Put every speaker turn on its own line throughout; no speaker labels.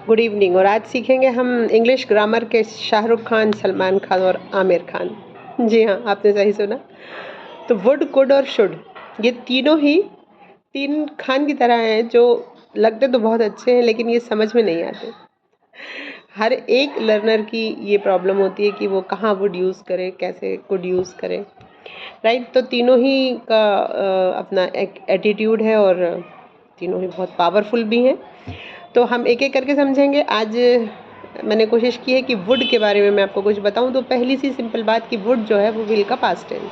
Good evening. और आज सीखेंगे हम इंग्लिश ग्रामर के शाहरुख खान, सलमान खान और आमिर खान। जी हाँ, आपने सही सुना। तो वुड, कुड और शुड, ये तीनों ही तीन खान की तरह हैं जो लगते तो बहुत अच्छे हैं लेकिन ये समझ में नहीं आते। हर एक लर्नर की ये प्रॉब्लम होती है कि वो कहाँ वुड यूज़ करे, कैसे कुड यूज़ करे, राइट। तो तीनों ही का अपना एक एटीट्यूड है और तीनों ही बहुत पावरफुल भी हैं। तो हम एक एक करके समझेंगे। आज मैंने कोशिश की है कि वुड के बारे में मैं आपको कुछ बताऊं। तो पहली सी सिंपल बात कि वुड जो है वो विल का पास्ट टेंस,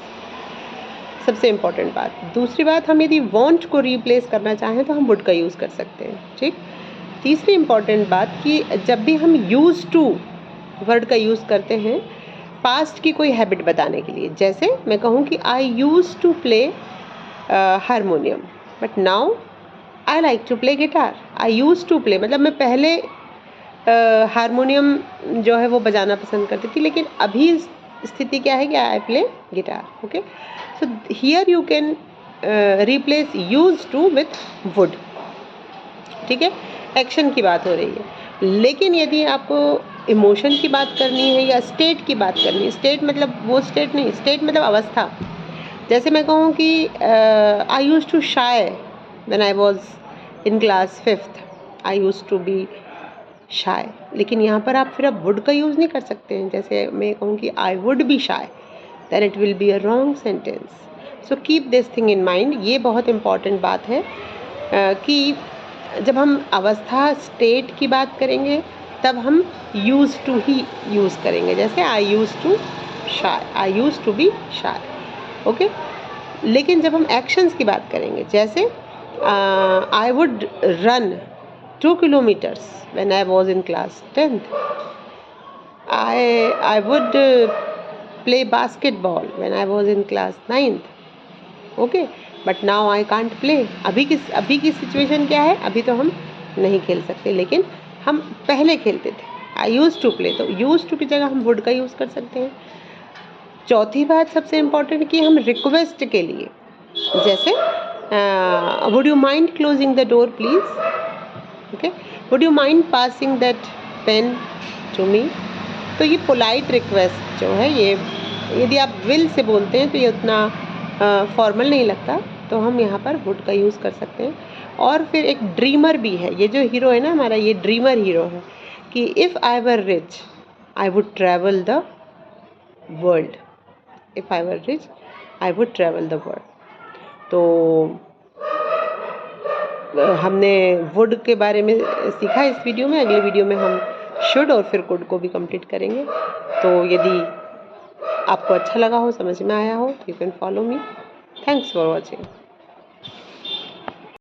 सबसे इम्पॉर्टेंट बात। दूसरी बात, हम यदि वांट को रिप्लेस करना चाहें तो हम वुड का यूज़ कर सकते हैं, ठीक। तीसरी इम्पॉर्टेंट बात कि जब भी हम यूज़ टू वर्ड का यूज़ करते हैं पास्ट की कोई हैबिट बताने के लिए, जैसे मैं कहूँ कि I use to play harmonium but now I like to play guitar. I use to play मतलब मैं पहले हारमोनियम जो है वो बजाना पसंद करती थी, लेकिन अभी स्थिति क्या है कि I play guitar. Okay, so here you can replace use to with wood, ठीक है। एक्शन की बात हो रही है। लेकिन यदि आपको इमोशन की बात करनी है या स्टेट की बात करनी है, स्टेट मतलब वो स्टेट नहीं, स्टेट मतलब अवस्था। जैसे मैं कहूँ कि I use to shy when I was in class 5th, I use to be shy. लेकिन यहाँ पर आप फिर अब वुड का यूज़ नहीं कर सकते हैं। जैसे मैं कहूँ कि I would be shy, then it will be a wrong sentence. So keep this thing in mind. ये बहुत इंपॉर्टेंट बात है कि जब हम अवस्था स्टेट की बात करेंगे तब हम यूज़ टू ही यूज़ करेंगे। जैसे I use to shy, I use to be shy. Okay, लेकिन जब हम एक्शंस की बात करेंगे, जैसे I would run 2 kilometers when I was in class 10th. I would play basketball when I was in class 9th. Okay, but now I can't play. अभी की situation क्या है? अभी तो हम नहीं खेल सकते, लेकिन हम पहले खेलते थे। I used to play, तो used to की जगह हम would का यूज़ कर सकते हैं। चौथी बात सबसे इम्पोर्टेंट कि हम रिक्वेस्ट के लिए, जैसे would you mind closing the door please? Okay, would you mind passing that pen to me? तो ये पोलाइट रिक्वेस्ट जो है, ये यदि आप विल से बोलते हैं तो ये उतना फॉर्मल नहीं लगता, तो हम यहाँ पर वुड का यूज़ कर सकते हैं। और फिर एक ड्रीमर भी है, ये जो हीरो है ना हमारा, ये ड्रीमर हीरो है कि if I were rich I would travel the world. If I were rich I would travel the world. तो हमने वुड के बारे में सीखा इस वीडियो में। अगली वीडियो में हम शुड और फिर कुड को भी कंप्लीट करेंगे। तो यदि आपको अच्छा लगा हो, समझ में आया हो, तो you can follow me. Thanks for watching.